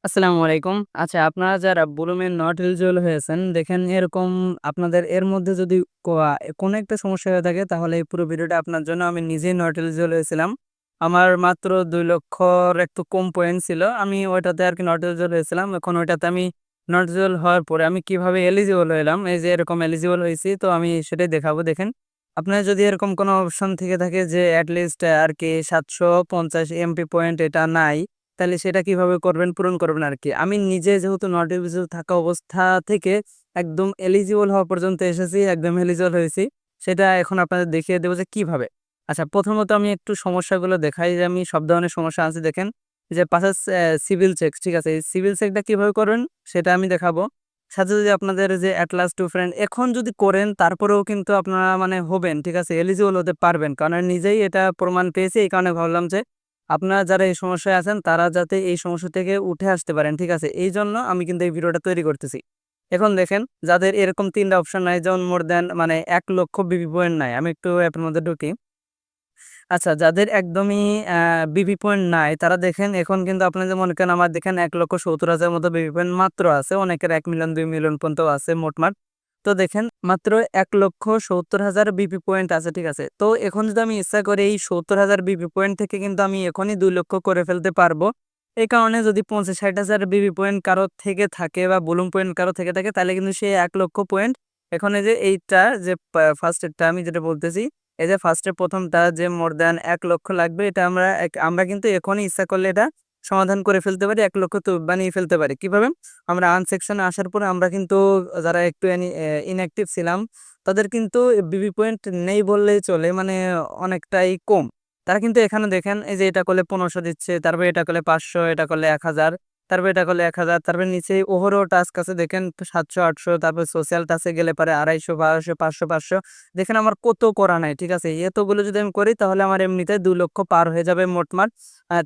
আসসালামু আলাইকুম। আচ্ছা, আপনারা যারা ব্লুমে নট এলিজিবল হয়েছেন, দেখেন এরকম আপনাদের এর মধ্যে যদি কোনো একটা সমস্যা হয়ে থাকে তাহলে এই পুরো ভিডিওটা আপনার জন্য। আমি নিজেই নট এলিজিবল হয়েছিলাম। আমার মাত্র ২,০০,০০০ একটু কম পয়েন্ট ছিল। আমি ওইটাতে আরকি নট এলিজিবল হয়েছিলাম। এখন ওইটাতে আমি নট এলিজিবল হওয়ার পরে আমি কিভাবে এলিজিবল হইলাম, এই যে এরকম এলিজিবল হইছি, তো আমি সেটাই দেখাবো। দেখেন, আপনার যদি এরকম কোনো অপশন থেকে থাকে যে এট লিস্ট আরকি ৭৫০ এমপি পয়েন্ট এটা নাই, তাহলে সেটা কিভাবে করবেন, পূরণ করবেন আরকি। আমি নিজে যেহেতু নট এলিজিবল থাকা অবস্থা থেকে একদম এলিজিবল হওয়া পর্যন্ত এসেছি, একদম এলিজিবল হয়েছি। সেটা এখন আপনাদের দেখিয়ে দেব যে কিভাবে। আচ্ছা, প্রথমত আমি একটু সমস্যাগুলো দেখাই যে আমি সব ধরনের সমস্যা আছে দেখেন। যে পাশে সিভিল চেক, ঠিক আছে? এই সিভিল চেকটা কিভাবে করবেন সেটা আমি দেখাবো। সাথে যদি আপনাদের যে এট লাস্ট টু ফ্রেন্ড এখন যদি করেন তারপরেও কিন্তু আপনারা মানে হবেন, ঠিক আছে? এলিজিবল হতে পারবেন। কারণ আমি নিজেই এটা প্রমাণ পেয়েছি। এই কারণে ভাবলাম যে আপনারা যারা এই সমস্যায় আছেন তারা যাতে এই সমস্যা থেকে উঠে আসতে পারেন, ঠিক আছে? এইজন্য আমি কিন্তু এই ভিডিওটা তৈরি করতেছি। এখন দেখেন, যাদের এরকম ৩ টা অপশন নাই, যেমন মোর দ্যান মানে ১,০০,০০০ বিপি পয়েন্ট নাই। আমি একটু অ্যাপের মধ্যে ঢুকি। আচ্ছা, যাদের একদমই বিপি পয়েন্ট নাই তারা দেখেন এখন কিন্তু আপনাদের মনে করেন আমার দেখেন ১,৭০,০০০ মতো বিপি পয়েন্ট মাত্র আছে। অনেকের ১,০০,০০০ ২,০০,০০০ পর্যন্তও আছে মোটমাট। তো দেখেন মাত্র ১,৭০,০০০ বিপি পয়েন্ট আছে, ঠিক আছে? তো এখন যদি আমি ইচ্ছা করি এই ৭০,০০০ বিপি পয়েন্ট থেকে কিন্তু আমি এখনই ২,০০,০০০ করে ফেলতে পারবো। এই কারণে যদি ৫০-৬০,০০০ বিপি পয়েন্ট কারো থেকে থাকে বা ব্লুম পয়েন্ট কারো থেকে থাকে তাহলে কিন্তু সে ১,০০,০০০ পয়েন্ট এখন এই যে এইটা যে ফার্স্ট এরটা আমি যেটা বলতেছি, এই যে ফার্স্টে ১ম টা যে মোর দ্যান ১,০০,০০০ লাগবে, এটা আমরা কিন্তু এখনই ইচ্ছা করলে এটা সমাধান করে ফেলতে পারি। ১,০০,০০০ তো বানিয়ে ফেলতে পারি। কিভাবে? আমরা আর্ন সেকশনে আসার পরে আমরা কিন্তু যারা একটু ইনঅ্যাক্টিভ ছিলাম তাদের কিন্তু বিবি পয়েন্ট নেই বললেই চলে। মানে অনেকটাই কম। তারা কিন্তু এখানে দেখেন এই যে এটা করলে ১৫০০ দিচ্ছে, তারপরে এটা করলে ৫০০, এটা করলে ১,০০০, তারপরে এটা করলে ১,০০০, তারপরে নিচে ওভারও টাস্ক আছে দেখেন ৭০০, ৮০০, তারপর সোশ্যাল টাস্কে গেলে পারে ২৫০, ১২০০, ৫০০, ৫০০। দেখেন আমার কত করা নাই, ঠিক আছে? এতগুলো যদি আমি করি তাহলে আমার এমনিতে ২,০০,০০০ পার হয়ে যাবে মোটমাট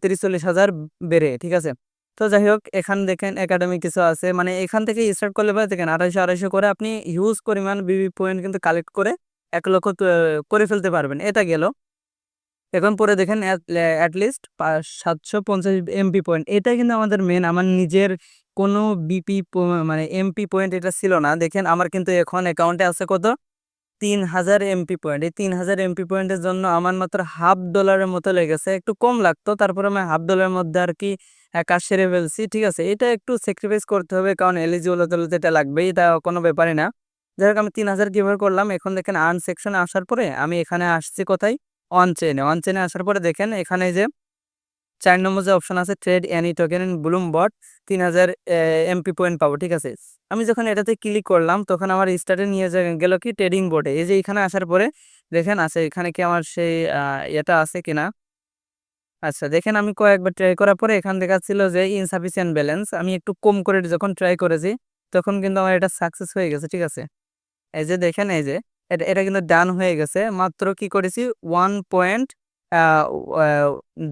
৩০-৪০,০০০ বেড়ে, ঠিক আছে? তো যাই হোক, এখানে দেখেন একাডেমি কিছু আছে। মানে এখান থেকে স্টার্ট করলে ভাই দেখেন ২৫০, ২৫০ করে আপনি হিউজ পরিমাণ বিবি পয়েন্ট কিন্তু কালেক্ট করে ১,০০,০০০ করে ফেলতে পারবেন। এটা গেল। এখন পরে দেখেন এট লিস্ট ৭৫০ এমপি পয়েন্ট। এটাই কিন্তু আমাদের মেইন। আমার নিজের কোনো বিপি মানে এমপি পয়েন্ট এটা ছিল না। দেখেন আমার কিন্তু এখন অ্যাকাউন্টে আছে কত? ৩,০০০ এমপি পয়েন্ট। এই ৩,০০০ এমপি পয়েন্টের জন্য আমার মাত্র $হাফ মতো লেগেছে। একটু কম লাগতো। তারপরে আমি $হাফ মধ্যে আরকি কাজ সেরে ফেলছি। ঠিক আছে? এটা একটু স্যাক্রিফাইস করতে হবে কারণ এলিজিবল হতে হলে তো এটা লাগবেই। এটা কোনো ব্যাপারই না। যাই হোক, আমি ৩,০০০ কিভাবে করলাম? এখন দেখেন আর্ন সেকশনে আসার পরে আমি এখানে আসছি কোথায়? অন চেইনে। অন চেইনে আসার পরে দেখেন এখানে এই যে ৪ নম্বর যে অপশন আছে trade any token in Bloom bot ৩,০০০ এমপি পয়েন্ট পাবো। ঠিক আছে? আমি যখন এটাতে ক্লিক করলাম তখন আমার স্টার্টে নিয়ে গেল কি ট্রেডিং বোর্ডে। এই যে এখানে আসার পরে দেখেন আছে এখানে কি আমার সেই ইয়েটা আছে কিনা? আচ্ছা, দেখেন আমি কয়েকবার ট্রাই করার পরে এখানে দেখাচ্ছিল যে ইনসাফিসিয়েন্ট ব্যালেন্স। আমি একটু কম করে যখন ট্রাই করেছি তখন কিন্তু আমার এটা সাকসেস হয়ে গেছে। ঠিক আছে? এই যে দেখেন এই যে এটা কিন্তু ডান হয়ে গেছে। মাত্র কি করেছি 1 পয়েন্ট আ আ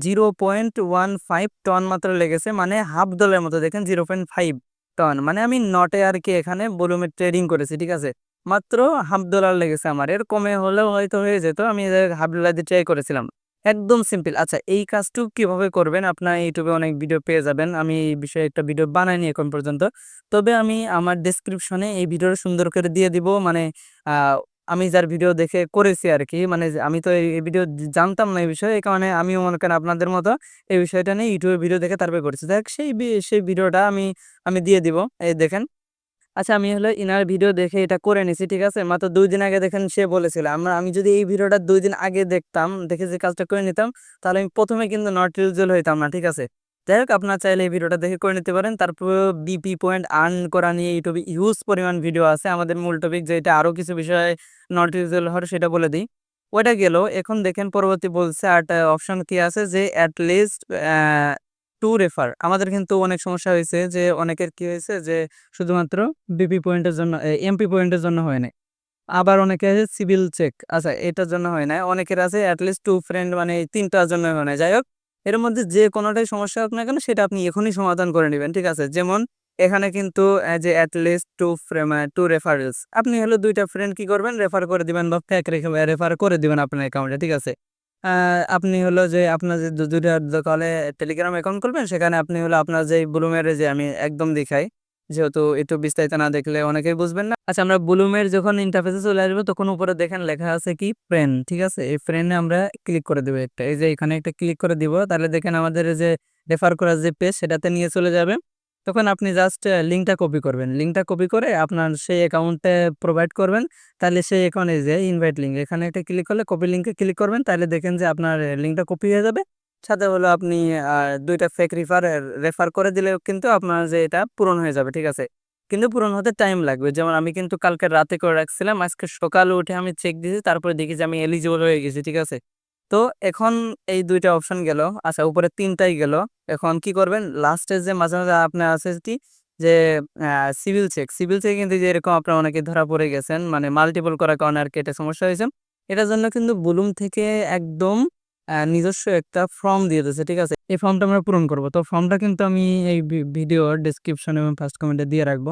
0.15 টন মাত্র লেগেছে। মানে হাফ ডলারের মতো দেখেন 0.5 টন। মানে আমি নটে আরকি এখানে বলুমে ট্রেডিং করেছি। ঠিক আছে? মাত্র হাফ ডলার লেগেছে আমার। এর কমে হলেও হয়তো হয়ে যেত। আমি হাফ ডলার দিয়ে ট্রাই করেছিলাম। একদম সিম্পল। আচ্ছা, এই কাজটুকু কিভাবে করবেন? আপনার YouTube এ অনেক ভিডিও পেয়ে যাবেন। আমি এই বিষয়ে একটা ভিডিও বানাইনি এখন পর্যন্ত। তবে আমি আমার ডেসক্রিপশনে এই ভিডিওটা সুন্দর করে দিয়ে দিব। মানে আ আমি যার ভিডিও দেখে করেছি আরকি। মানে যে আমি তো এই ভিডিও জানতাম না এই বিষয়ে। এই কারণে আমিও মনে করেন আপনাদের মতো এই বিষয়টা নিয়ে YouTube এ ভিডিও দেখে তারপরে করেছি। যাই হোক, সেই ভিডিওটা আমি দিয়ে দিব। এই দেখেন। আচ্ছা, আমি হলো ইনার ভিডিও দেখে এটা করে নিছি, ঠিক আছে? মাত্র ২ দিন আগে দেখেন সে বলেছিল। আমি যদি এই ভিডিওটা ২ দিন আগে দেখতাম, দেখে যে কাজটা করে নিতাম, তাহলে আমি ১ম এ কিন্তু নট ইউজুয়াল হইতাম না, ঠিক আছে? যাই হোক, আপনারা চাইলে এই ভিডিওটা দেখে করে নিতে পারেন। তারপরেও বিপি পয়েন্ট আর্ন করা নিয়ে YouTube এ হিউজ পরিমাণ ভিডিও আছে। আমাদের মূল টপিক যেটা আরো কিছু বিষয়ে নট ইউজুয়াল হওয়ার সেটা বলে দেই। ওইটা গেল। এখন দেখেন পরবর্তী বলছে আরেকটা অপশন কি আছে যে এট লিস্ট টু রেফার। আমাদের কিন্তু অনেক সমস্যা হয়েছে যে অনেকের কি হয়েছে যে শুধুমাত্র বিপি পয়েন্টের জন্য এমপি পয়েন্টের জন্য হয় নাই। আবার অনেকে আছে সিভিল চেক। আচ্ছা, এটার জন্য হয় নাই। অনেকের আছে এট লিস্ট 2 ফ্রেন্ড মানে এই ৩ টার জন্য হয় নাই। যাই হোক, এর মধ্যে যে কোনটাই সমস্যা হোক না কেন সেটা আপনি এখনই সমাধান করে নিবেন। ঠিক আছে? যেমন এখানে কিন্তু যে এট লিস্ট 2 রেফারেলস। আপনি হলো ২ টা ফ্রেন্ড কি করবেন? রেফার করে দিবেন বা ফেক রেফার করে দিবেন আপনার অ্যাকাউন্টে। ঠিক আছে? আপনি হলো যে আপনার যে দুইটা কলে টেলিগ্রাম অ্যাকাউন্ট করবেন, সেখানে আপনি হলো আপনার যে ব্লুমের যে আমি একদম দেখাই, যেহেতু একটু বিস্তারিত না দেখলে অনেকেই বুঝবেন না। আচ্ছা, আমরা ব্লুমের যখন ইন্টারফেসে চলে আসবো তখন উপরে দেখেন লেখা আছে কি ফ্রেন্ড, ঠিক আছে? এই ফ্রেন্ডে আমরা ক্লিক করে দেবো একটা, এই যে এখানে একটা ক্লিক করে দিব, তাহলে দেখেন আমাদের এই যে রেফার করার যে পেজ সেটাতে নিয়ে চলে যাবে। তখন আপনি জাস্ট লিঙ্কটা কপি করবেন, লিঙ্কটা কপি করে আপনার সেই অ্যাকাউন্টে প্রোভাইড করবেন। তাহলে সেই এখানে যে ইনভাইট লিঙ্ক, এখানে একটা ক্লিক করলে কপি লিঙ্কে ক্লিক করবেন, তাহলে দেখেন যে আপনার লিঙ্কটা কপি হয়ে যাবে। সাথে হলো আপনি দুইটা ফেক রেফার করে দিলেও কিন্তু আপনার যে এটা পূরণ হয়ে যাবে, ঠিক আছে? কিন্তু পূরণ হতে টাইম লাগবে। যেমন আমি কিন্তু কালকে রাতে করে রাখছিলাম, আজকে সকালে উঠে আমি চেক দিয়েছি, তারপরে দেখি যে আমি এলিজিবল হয়ে গেছি, ঠিক আছে? তো এখন এই দুইটা অপশন গেল, আচ্ছা উপরে তিনটাই গেল। এখন কি করবেন, লাস্টে যে মাঝে মাঝে আপনার আছে কি যে সিভিল চেক কিন্তু যে এরকম আপনারা অনেকে ধরা পড়ে গেছেন, মানে মাল্টিপল করার কারণে আর কি এটা সমস্যা হয়েছে। এটার জন্য কিন্তু বুলুম থেকে একদম নিজস্ব একটা ফর্ম দিয়ে দিয়েছে, ঠিক আছে? এই ফর্মটা আমরা পূরণ করব। তো ফর্মটা কিন্তু আমি এই ভিডিওর ডেসক্রিপশন এবং ফার্স্ট কমেন্টে দিয়ে রাখবো।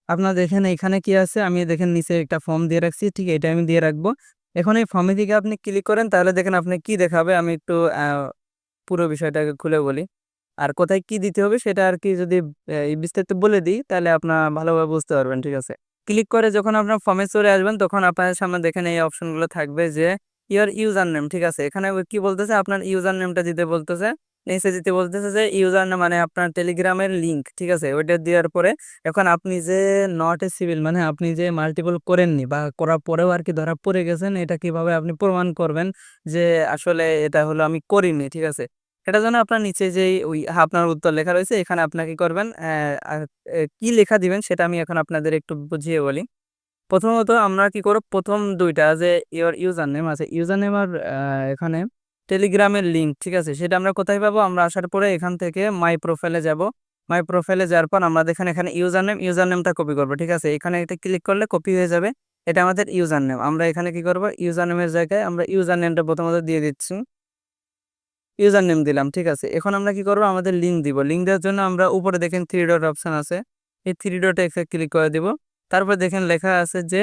আপনারা দেখেন এখানে কি আছে, আমি দেখেন নিচে একটা ফর্ম দিয়ে রাখছি, ঠিক এটা আমি দিয়ে রাখবো। এখন এই ফর্মের দিকে আপনি ক্লিক করেন, তাহলে দেখেন আপনি কি দেখাবে, আমি একটু পুরো বিষয়টাকে খুলে বলি। আর কোথায় কি দিতে হবে সেটা আর কি যদি বিস্তারিত বলে দিই, তাহলে আপনার ভালোভাবে বুঝতে পারবেন, ঠিক আছে? ক্লিক করে যখন আপনার ফর্মে চলে আসবেন, তখন আপনার সামনে দেখেন এই অপশনগুলো থাকবে যে ইওর ইউজার নেম, ঠিক আছে? এখানে কি বলতেছে, আপনার ইউজার নেমটা দিতে বলতেছে, নিচে দিতে বলতেছে যে ইউজার নেম মানে আপনার টেলিগ্রামের লিঙ্ক, ঠিক আছে? ওইটা দেওয়ার পরে এখন আপনি যে নট এ সিভিল, মানে আপনি যে মাল্টিপল করেননি বা করার পরেও আর কি ধরা পড়ে গেছেন, এটা কিভাবে আপনি প্রমাণ করবেন যে আসলে এটা হলো আমি করিনি, ঠিক আছে? এটার জন্য আপনার নিচে যেই ওই আপনার উত্তর লেখা রয়েছে, এখানে আপনাকে কি করবেন, কি লেখা দিবেন সেটা আমি এখন আপনাদের একটু বুঝিয়ে বলি। প্রথমত আমরা কি করব, প্রথম দুইটা যে ইউজার নেম আছে, ইউজার নেম আর এখানে টেলিগ্রামের লিঙ্ক, ঠিক আছে? সেটা আমরা কোথায় পাবো, আমরা আসার পরে এখান থেকে মাই প্রোফাইলে যাব। মাই প্রোফাইলে যাওয়ার পর আমরা দেখেন এখানে ইউজার নেমটা কপি করবো, ঠিক আছে? এখানে এটা ক্লিক করলে কপি হয়ে যাবে। এটা আমাদের ইউজার নেম। আমরা এখানে কি করব, ইউজার নেমের জায়গায় আমরা ইউজার নেমটা প্রথমত দিয়ে দিচ্ছি, ইউজার নেম দিলাম, ঠিক আছে? এখন আমরা কি করব, আমাদের লিঙ্ক দিব। লিঙ্ক দেওয়ার জন্য আমরা উপরে দেখেন থ্রি ডট অপশন আছে, এই থ্রি ডটে একটা ক্লিক করে দিব। তারপর দেখেন লেখা আছে যে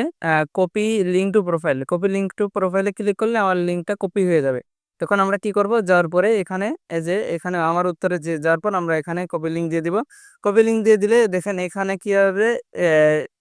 copy link to profile, copy link to প্রোফাইলে ক্লিক করলে আমার লিঙ্কটা কপি হয়ে যাবে। তখন আমরা কি করব, যাওয়ার পরে এখানে এই যে এখানে আমার উত্তরে যে যাওয়ার পর আমরা এখানে কপি লিঙ্ক দিয়ে দিব। কপি লিঙ্ক দিয়ে দিলে দেখেন এখানে কি হবে,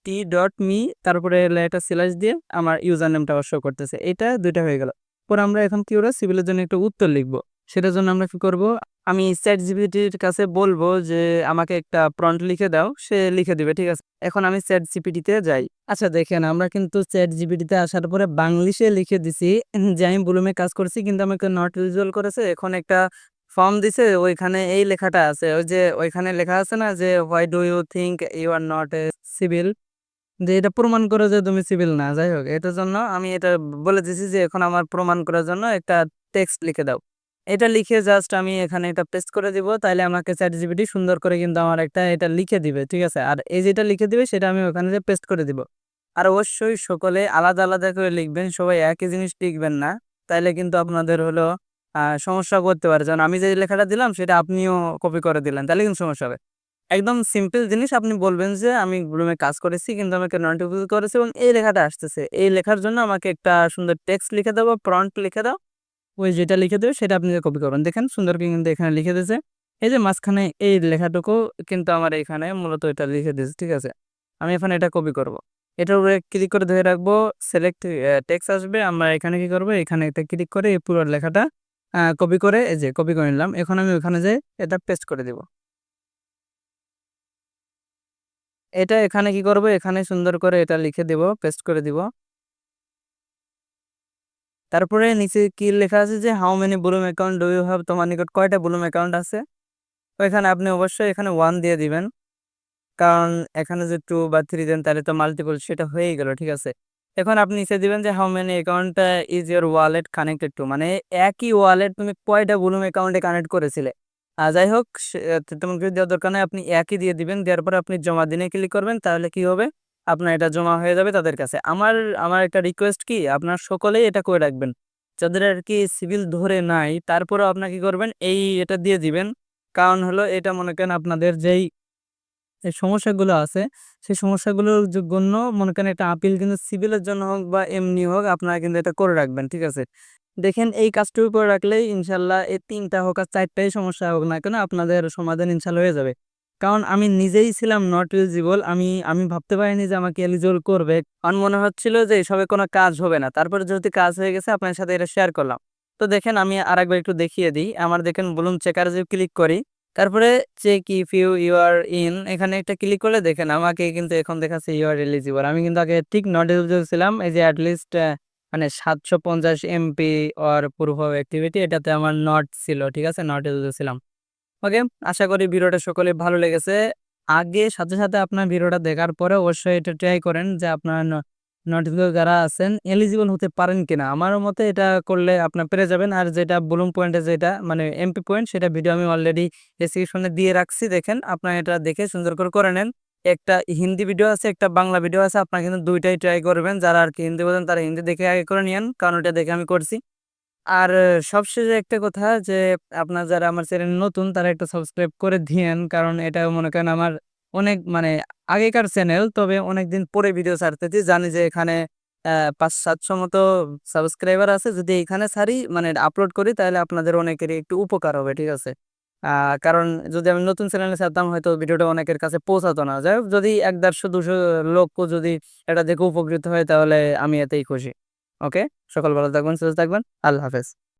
টি.মি, তারপরে এটা স্ল্যাশ দিয়ে আমার ইউজার নেমটা শো করতেছে। এটা দুইটা হয়ে গেল। পরে আমরা এখন কি করব, সিভিলের জন্য একটা উত্তর লিখবো। সেটার জন্য আমরা কি করব, আমি ChatGPT-র কাছে বলবো যে আমাকে একটা প্রম্পট লিখে দাও, সে লিখে দিবে, ঠিক আছে? এখন আমি ChatGPT-তে যাই। আচ্ছা দেখেন আমরা কিন্তু ChatGPT-তে আসার পরে বাংলিশে লিখে দিছি যে আমি ব্লুমে কাজ করছি, কিন্তু আমাকে নট ইউজুয়াল করেছে। এখন একটা ফর্ম দিছে, ওইখানে এই লেখাটা আছে, ওই যে ওইখানে লেখা আছে না যে why do you think you are not a civil, যে এটা প্রমাণ করে যে তুমি সিভিল না। যাই হোক, এটার জন্য আমি এটা বলে দিছি যে এখন আমার প্রমাণ করার জন্য একটা টেক্সট লিখে দাও। এটা লিখে জাস্ট আমি এখানে এটা পেস্ট করে দিব, তাইলে আমাকে ChatGPT সুন্দর করে কিন্তু আমার একটা এটা লিখে দিবে, ঠিক আছে? আর এই যেটা লিখে দিবে সেটা আমি ওখানে যে পেস্ট করে দিব। আর অবশ্যই সকলে আলাদা আলাদা করে লিখবেন, সবাই একই জিনিস লিখবেন না, তাইলে কিন্তু আপনাদের হলো সমস্যা করতে পারে। যেমন আমি যে লেখাটা দিলাম সেটা আপনিও কপি করে দিলেন, তাহলে কিন্তু সমস্যা হবে। একদম সিম্পল জিনিস আপনি বলবেন যে আমি রুমে কাজ করেছি, কিন্তু আমাকে নোটিফিকেশন করেছে এবং এই লেখাটা আসতেছে। এই লেখার জন্য আমাকে একটা সুন্দর টেক্সট লিখে দাও বা প্রম্পট লিখে দাও। ওই যেটা লিখে দেবে সেটা আপনি কপি করবেন। দেখেন সুন্দর করে কিন্তু এখানে লিখে দিয়েছে। এই যে মাঝখানে এই লেখাটুকু কিন্তু আমার এখানে মূলত এটা লিখে দিয়েছে, ঠিক আছে? আমি এখন এটা কপি করব। এটার উপরে ক্লিক করে ধরে রাখবো, সিলেক্ট টেক্সট আসবে। আমরা এখানে কি করব, এখানে একটা ক্লিক করে এই পুরো লেখাটা কপি করে এই যে কপি করে নিলাম। এখন আমি ওখানে যেয়ে এটা পেস্ট করে দিব। এটা এখানে কি করব, এখানে সুন্দর করে এটা লিখে দিব, পেস্ট করে দিব। তারপরে নিচে কি লেখা আছে যে how many Bloom account do you have, তোমার নিকট কয়টা ব্লুম অ্যাকাউন্ট আছে? তো এখানে আপনি অবশ্যই এখানে 1 দিয়ে দিবেন। কারণ এখানে যে 2 বা 3 দেন তাহলে তো মাল্টিপল সেটা হয়েই গেল, ঠিক আছে? এখন আপনি নিচে দিবেন যে how many account is your wallet connected to, মানে একই ওয়ালেট তুমি কয়টা ব্লুম অ্যাকাউন্টে কানেক্ট করেছিলে। যাই হোক তেমন কিছু দেওয়ার দরকার নেই, আপনি একই দিয়ে দিবেন। দেওয়ার পরে আপনি জমা দিনে ক্লিক করবেন, তাহলে কি হবে, আপনার এটা জমা হয়ে যাবে তাদের কাছে। আমার আমার একটা রিকোয়েস্ট কি, আপনার সকলেই এটা করে রাখবেন। যাদের আর কি সিভিল ধরে নাই, তারপরেও আপনার কি করবেন, এটা দিয়ে দিবেন। কারণ হলো এটা মনে করেন আপনাদের যেই এই সমস্যাগুলো আছে, সেই সমস্যাগুলোর জন্য মনে করেন একটা আপিল কিন্তু সিভিলের জন্য হোক বা এমনি হোক আপনারা কিন্তু এটা করে রাখবেন, ঠিক আছে? দেখেন এই কাজটার উপর রাখলেই ইনশাল্লাহ এই ৩টা হোক আর ৪টাই সমস্যা হোক না কেন আপনাদের সমাধান ইনশাল্লাহ হয়ে যাবে। কারণ আমি নিজেই ছিলাম নট এলিজিবল। আমি ভাবতে পারিনি যে আমাকে এলিজিবল করবে। আমার মনে হচ্ছিল যে এসবে কোনো কাজ হবে না। তারপরে যেহেতু কাজ হয়ে গেছে আপনার সাথে এটা শেয়ার করলাম। তো দেখেন আমি আরেকবার একটু দেখিয়ে দিই। আমার দেখেন ব্লুম চেকার যে ক্লিক করি, তারপরে check if you are in এখানে একটা ক্লিক করলে দেখেন আমাকে কিন্তু এখন দেখাচ্ছে ইউ আর এলিজিবল। আমি কিন্তু আগে ঠিক নট এলিজিবল ছিলাম। এই যে এট লিস্ট মানে ৭৫০ MP or proof of activity এটাতে আমার নট ছিল। ঠিক আছে? নট এলিজিবল ছিলাম। ওকে, আশা করি ভিডিওটা সকলের ভালো লেগেছে। আগে সাথে আপনার ভিডিওটা দেখার পরে অবশ্যই এটা ট্রাই করেন যে আপনার নোটিফিকেশন যারা আছেন এলিজিবল হতে পারেন কিনা। আমার মতে এটা করলে আপনার পেরে যাবেন। আর যেটা ব্লুম পয়েন্টে যেটা মানে এমপি পয়েন্ট সেটা ভিডিও আমি অলরেডি ডেসক্রিপশনে দিয়ে রাখছি। দেখেন আপনারা এটা দেখে সুন্দর করে নেন। একটা হিন্দি ভিডিও আছে, একটা বাংলা ভিডিও আছে। আপনারা কিন্তু ২ টাই ট্রাই করবেন। যারা আরকি হিন্দি বোঝেন তারা হিন্দি দেখে আগে করে নিয়েন। কারণ এটা দেখে আমি করছি। আর সবশেষে একটা কথা যে আপনার যারা আমার চ্যানেল নতুন তারা একটু সাবস্ক্রাইব করে দিয়েন। কারণ এটা মনে করেন আমার অনেক মানে আগেকার চ্যানেল, তবে অনেকদিন পরে ভিডিও ছাড়তেছি। জানি যে এখানে ৫০০-৭০০ মতো সাবস্ক্রাইবার আছে। যদি এখানে ছাড়ি মানে আপলোড করি তাহলে আপনাদের অনেকেরই একটু উপকার হবে। ঠিক আছে? কারণ যদি আমি নতুন চ্যানেলে ছাড়তাম হয়তো ভিডিওটা অনেকের কাছে পৌঁছাতো না। যাই হোক, যদি ১-১৫০-২০০ লোকও যদি এটা দেখে উপকৃত হয় তাহলে আমি এতেই খুশি। ওকে? সকল ভালো থাকবেন, সুস্থ থাকবেন। আল্লাহ হাফেজ।